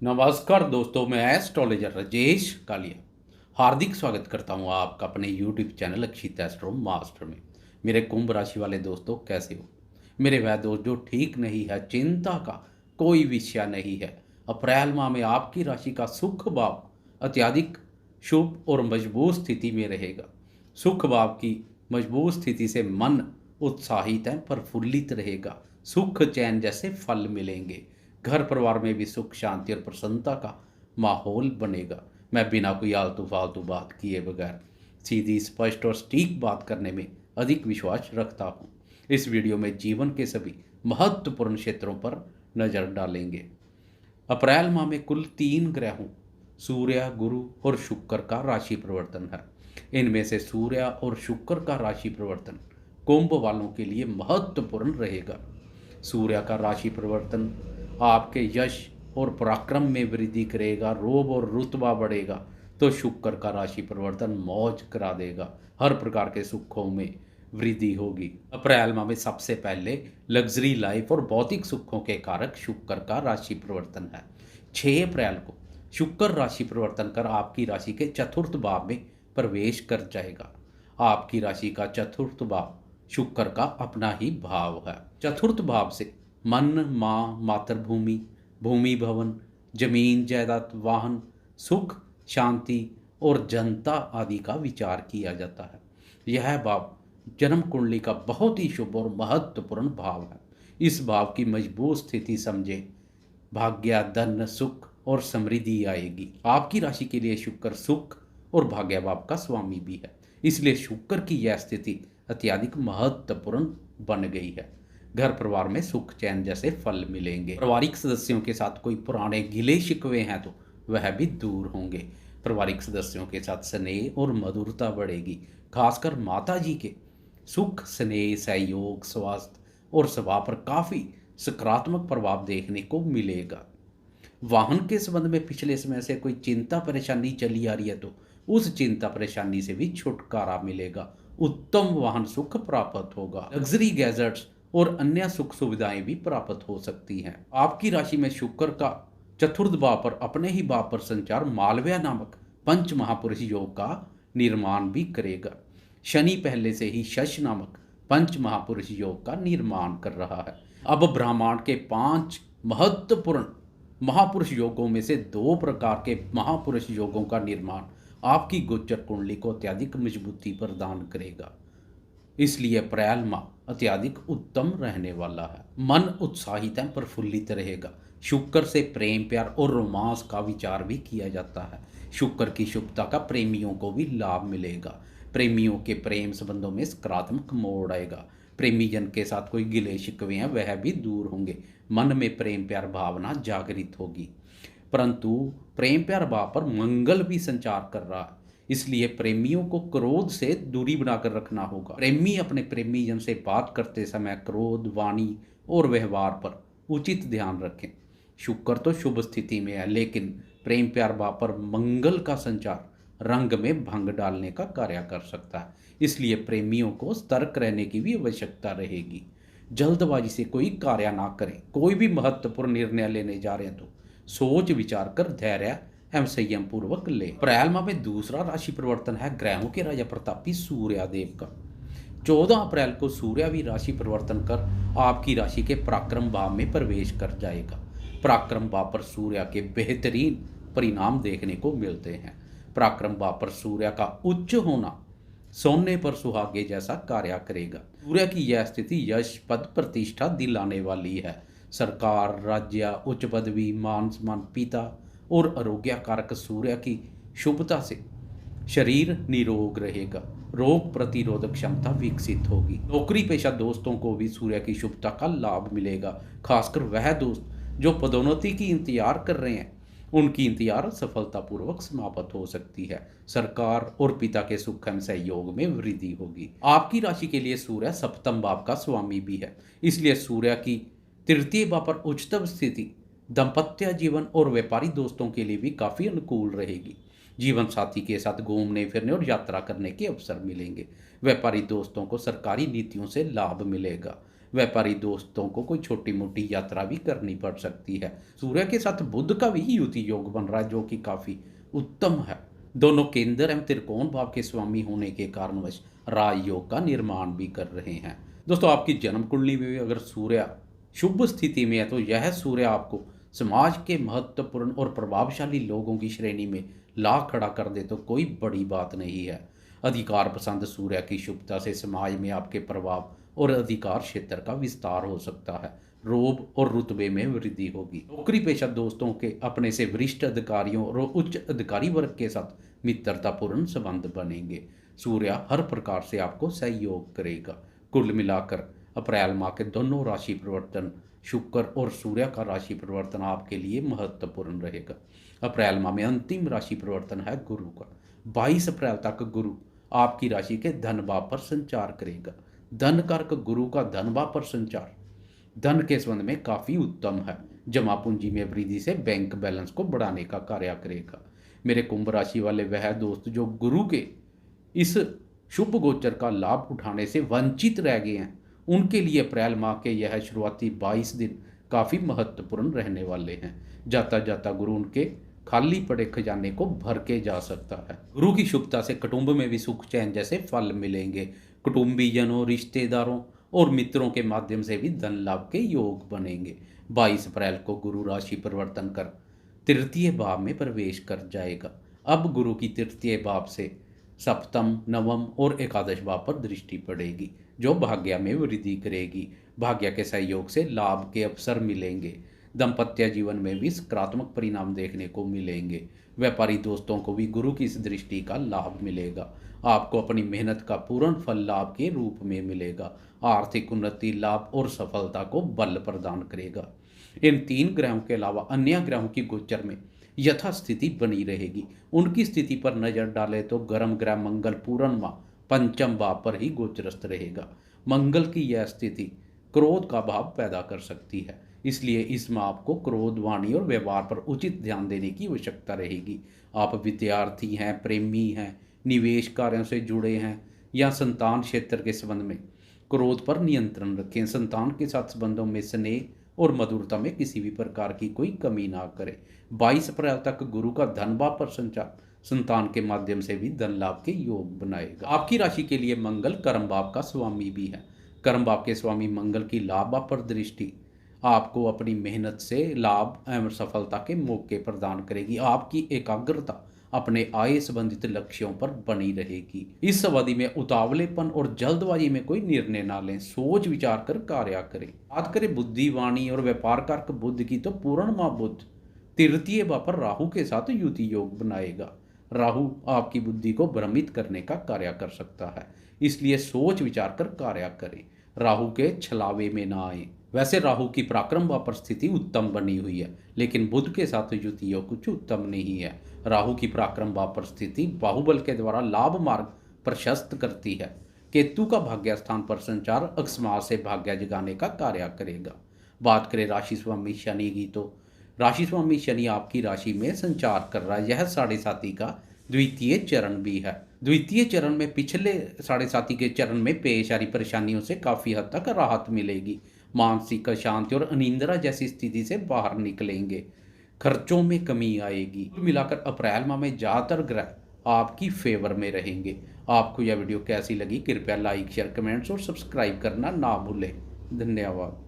नमस्कार दोस्तों, मैं एस्ट्रोलॉजर राजेश कालिया हार्दिक स्वागत करता हूं आपका अपने यूट्यूब चैनल अक्षित एस्ट्रो मास्टर में। मेरे कुंभ राशि वाले दोस्तों, कैसे हो? मेरे वह दोस्त जो ठीक नहीं है, चिंता का कोई विषय नहीं है। अप्रैल माह में आपकी राशि का सुख भाव अत्यधिक शुभ और मजबूत स्थिति में रहेगा। सुख भाव की मजबूत स्थिति से मन उत्साहित है, प्रफुल्लित रहेगा। सुख चैन जैसे फल मिलेंगे। घर परिवार में भी सुख शांति और प्रसन्नता का माहौल बनेगा। मैं बिना कोई आलतू फालतू बात किए बगैर सीधी स्पष्ट और सटीक बात करने में अधिक विश्वास रखता हूँ। इस वीडियो में जीवन के सभी महत्वपूर्ण क्षेत्रों पर नजर डालेंगे। अप्रैल माह में कुल 3 ग्रहों सूर्य, गुरु और शुक्र का राशि परिवर्तन है। इनमें से सूर्य और शुक्र का राशि परिवर्तन कुंभ वालों के लिए महत्वपूर्ण रहेगा। सूर्य का राशि परिवर्तन आपके यश और पराक्रम में वृद्धि करेगा, रोब और रुतबा बढ़ेगा। तो शुक्र का राशि परिवर्तन मौज करा देगा, हर प्रकार के सुखों में वृद्धि होगी। अप्रैल माह में सबसे पहले लग्जरी लाइफ और भौतिक सुखों के कारक शुक्र का राशि परिवर्तन है। 6 अप्रैल को शुक्र राशि परिवर्तन कर आपकी राशि के चतुर्थ भाव में प्रवेश कर जाएगा। आपकी राशि का चतुर्थ भाव शुक्र का अपना ही भाव है। चतुर्थ भाव से मन, माँ, मातृभूमि, भूमि, भवन, जमीन जायदाद, वाहन, सुख, शांति और जनता आदि का विचार किया जाता है। यह भाव जन्म कुंडली का बहुत ही शुभ और महत्वपूर्ण भाव है। इस भाव की मजबूत स्थिति समझे भाग्य, धन, सुख और समृद्धि आएगी। आपकी राशि के लिए शुक्र सुख और भाग्य भाव का स्वामी भी है, इसलिए शुक्र की यह स्थिति अत्यधिक महत्वपूर्ण बन गई है। घर परिवार में सुख चैन जैसे फल मिलेंगे। पारिवारिक सदस्यों के साथ कोई पुराने गिले शिकवे हैं तो वह भी दूर होंगे। पारिवारिक सदस्यों के साथ स्नेह और मधुरता बढ़ेगी। खासकर माता जी के सुख, स्नेह, सहयोग, स्वास्थ्य और स्वभाव पर काफी सकारात्मक प्रभाव देखने को मिलेगा। वाहन के संबंध में पिछले समय से कोई चिंता परेशानी चली आ रही है तो उस चिंता परेशानी से भी छुटकारा मिलेगा। उत्तम वाहन सुख प्राप्त होगा। लग्जरी गैजेट्स और अन्य सुख सुविधाएं भी प्राप्त हो सकती हैं। आपकी राशि में शुक्र का चतुर्थ भाव पर अपने ही भाव पर संचार मालव्य नामक पंच महापुरुष योग का निर्माण भी करेगा। शनि पहले से ही शश नामक पंच महापुरुष योग का निर्माण कर रहा है। अब ब्रह्मांड के 5 महत्वपूर्ण महापुरुष योगों में से 2 प्रकार के महापुरुष योगों का निर्माण आपकी गोचर कुंडली को अत्यधिक मजबूती प्रदान करेगा। इसलिए अप्रैल माह अत्यधिक उत्तम रहने वाला है। मन उत्साहित है, प्रफुल्लित रहेगा। शुक्र से प्रेम, प्यार और रोमांस का विचार भी किया जाता है। शुक्र की शुभता का प्रेमियों को भी लाभ मिलेगा। प्रेमियों के प्रेम संबंधों में सकारात्मक मोड़ आएगा। प्रेमी जन के साथ कोई गिले शिकवे हैं वह भी दूर होंगे। मन में प्रेम प्यार भावना जागृत होगी। परंतु प्रेम प्यार भाव पर मंगल भी संचार कर रहा है, इसलिए प्रेमियों को क्रोध से दूरी बनाकर रखना होगा। प्रेमी अपने प्रेमी जन से बात करते समय क्रोध, वाणी और व्यवहार पर उचित ध्यान रखें। शुक्र तो शुभ स्थिति में है, लेकिन प्रेम प्यार भाव पर मंगल का संचार रंग में भंग डालने का कार्य कर सकता है। इसलिए प्रेमियों को सतर्क रहने की भी आवश्यकता रहेगी। जल्दबाजी से कोई कार्य ना करें। कोई भी महत्वपूर्ण निर्णय लेने जा रहे हैं तो सोच विचार कर धैर्य एवं संयम पूर्वक ले। अप्रैल माह में दूसरा राशि परिवर्तन है ग्रहों के राजा प्रतापी सूर्यदेव का। 14 अप्रैल को सूर्य भी राशि परिवर्तन कर आपकी राशि के पराक्रम भाव में प्रवेश कर जाएगा। पराक्रम भाव पर सूर्य के बेहतरीन परिणाम देखने को मिलते हैं। पराक्रम भाव पर सूर्य का उच्च होना सोने पर सुहागे जैसा कार्य करेगा। सूर्य की यह स्थिति यश, पद, प्रतिष्ठा दिलाने वाली है। सरकार, राज्य, उच्च पदवी, मान सम्मान, पिता और आरोग्य कारक सूर्य की शुभता से शरीर निरोग रहेगा। रोग प्रतिरोधक क्षमता विकसित होगी। नौकरी पेशा दोस्तों को भी सूर्य की शुभता का लाभ मिलेगा। खासकर वह दोस्त जो पदोन्नति की इंतजार कर रहे हैं, उनकी इंतजार सफलतापूर्वक समाप्त हो सकती है। सरकार और पिता के सुख एवं सहयोग में वृद्धि होगी। आपकी राशि के लिए सूर्य सप्तम भाव का स्वामी भी है, इसलिए सूर्य की तृतीय भाव पर उच्चतम स्थिति दाम्पत्य जीवन और व्यापारी दोस्तों के लिए भी काफी अनुकूल रहेगी। जीवन साथी के साथ घूमने फिरने और यात्रा करने के अवसर मिलेंगे। व्यापारी दोस्तों को सरकारी नीतियों से लाभ मिलेगा। व्यापारी दोस्तों को कोई छोटी मोटी यात्रा भी करनी पड़ सकती है। सूर्य के साथ बुध का भी युति योग बन रहा है जो कि काफ़ी उत्तम है। दोनों केंद्र एवं त्रिकोण भाव के स्वामी होने के कारणवश राजयोग का निर्माण भी कर रहे हैं। दोस्तों, आपकी जन्म कुंडली में भी अगर सूर्य शुभ स्थिति में है तो यह सूर्य आपको समाज के महत्वपूर्ण और प्रभावशाली लोगों की श्रेणी में ला खड़ा कर दे तो कोई बड़ी बात नहीं है। अधिकार पसंद सूर्य की शुभता से समाज में आपके प्रभाव और अधिकार क्षेत्र का विस्तार हो सकता है। रोब और रुतबे में वृद्धि होगी। नौकरी पेशा दोस्तों के अपने से वरिष्ठ अधिकारियों और उच्च अधिकारी वर्ग के साथ मित्रतापूर्ण संबंध बनेंगे। सूर्य हर प्रकार से आपको सहयोग करेगा। कुल मिलाकर अप्रैल माह के दोनों राशि परिवर्तन, शुक्र और सूर्य का राशि परिवर्तन आपके लिए महत्वपूर्ण रहेगा। अप्रैल माह में अंतिम राशि परिवर्तन है गुरु का। 22 अप्रैल तक गुरु आपकी राशि के धन भाव पर संचार करेगा। धन कारक गुरु का धन भाव पर संचार धन के संबंध में काफ़ी उत्तम है। जमा पूंजी में वृद्धि से बैंक बैलेंस को बढ़ाने का कार्य करेगा। मेरे कुंभ राशि वाले वह दोस्त जो गुरु के इस शुभ गोचर का लाभ उठाने से वंचित रह गए हैं, उनके लिए अप्रैल माह के यह शुरुआती 22 दिन काफ़ी महत्वपूर्ण रहने वाले हैं। जाता जाता गुरु उनके खाली पड़े खजाने को भर के जा सकता है। गुरु की शुभता से कुटुंब में भी सुख चैन जैसे फल मिलेंगे। कुटुंबीजनों, रिश्तेदारों और मित्रों के माध्यम से भी धन लाभ के योग बनेंगे। 22 अप्रैल को गुरु राशि परिवर्तन कर तृतीय भाव में प्रवेश कर जाएगा। अब गुरु की तृतीय भाव से सप्तम, नवम और एकादश भाव पर दृष्टि पड़ेगी जो भाग्य में वृद्धि करेगी। भाग्य के सहयोग से लाभ के अवसर मिलेंगे। दाम्पत्य जीवन में भी सकारात्मक परिणाम देखने को मिलेंगे। व्यापारी दोस्तों को भी गुरु की इस दृष्टि का लाभ मिलेगा। आपको अपनी मेहनत का पूर्ण फल लाभ के रूप में मिलेगा। आर्थिक उन्नति, लाभ और सफलता को बल प्रदान करेगा। इन 3 ग्रहों के अलावा अन्य ग्रहों की गोचर में यथास्थिति बनी रहेगी। उनकी स्थिति पर नजर डालें तो गर्म ग्रह मंगल पूर्ण माह पंचम भाव पर ही गोचरस्थ रहेगा। मंगल की यह स्थिति क्रोध का भाव पैदा कर सकती है, इसलिए इस माह आपको क्रोध, वाणी और व्यवहार पर उचित ध्यान देने की आवश्यकता रहेगी। आप विद्यार्थी हैं, प्रेमी हैं, निवेश कार्यों से जुड़े हैं या संतान क्षेत्र के संबंध में क्रोध पर नियंत्रण रखें। संतान के साथ संबंधों में स्नेह और मधुरता में किसी भी प्रकार की कोई कमी ना करें। 22 अप्रैल तक गुरु का धन भाव पर संचार संतान के माध्यम से भी धन लाभ के योग बनाएगा। आपकी राशि के लिए मंगल कर्म भाव का स्वामी भी है। कर्म भाव के स्वामी मंगल की लाभ भाव पर दृष्टि आपको अपनी मेहनत से लाभ एवं सफलता के मौके प्रदान करेगी। आपकी एकाग्रता अपने आय संबंधित लक्ष्यों पर बनी रहेगी। इस अवधि में उतावलेपन और जल्दबाजी में कोई निर्णय ना लें, सोच विचार कर कार्य करें। बात करें बुद्धि, वाणी और व्यापार कारक बुध की तो पूर्ण माह बुध तृतीय भाव पर राहु के साथ युति योग बनाएगा। राहु आपकी बुद्धि को भ्रमित करने का कार्य कर सकता है, इसलिए सोच विचार कर कार्य करें। राहु के छलावे में ना आए। वैसे राहु की पराक्रम व परिस्थिति उत्तम बनी हुई है, लेकिन बुध के साथ युति योग कुछ उत्तम नहीं है। राहु की पराक्रम व परिस्थिति बाहुबल के द्वारा लाभ मार्ग प्रशस्त करती है। केतु का भाग्य स्थान पर संचार अकस्मात से भाग्य जगाने का कार्य करेगा। बात करें राशि स्वामी शनि की तो राशि स्वामी शनि आपकी राशि में संचार कर रहा है। यह 7.5 का द्वितीय चरण भी है। द्वितीय चरण में पिछले 7.5 के चरण में पेश आ रही परेशानियों से काफ़ी हद तक राहत मिलेगी। मानसिक शांति और अनिंद्रा जैसी स्थिति से बाहर निकलेंगे। खर्चों में कमी आएगी। कुल मिलाकर अप्रैल माह में ज़्यादातर ग्रह आपकी फेवर में रहेंगे। आपको यह वीडियो कैसी लगी कृपया लाइक, शेयर, कमेंट्स और सब्सक्राइब करना ना भूलें। धन्यवाद।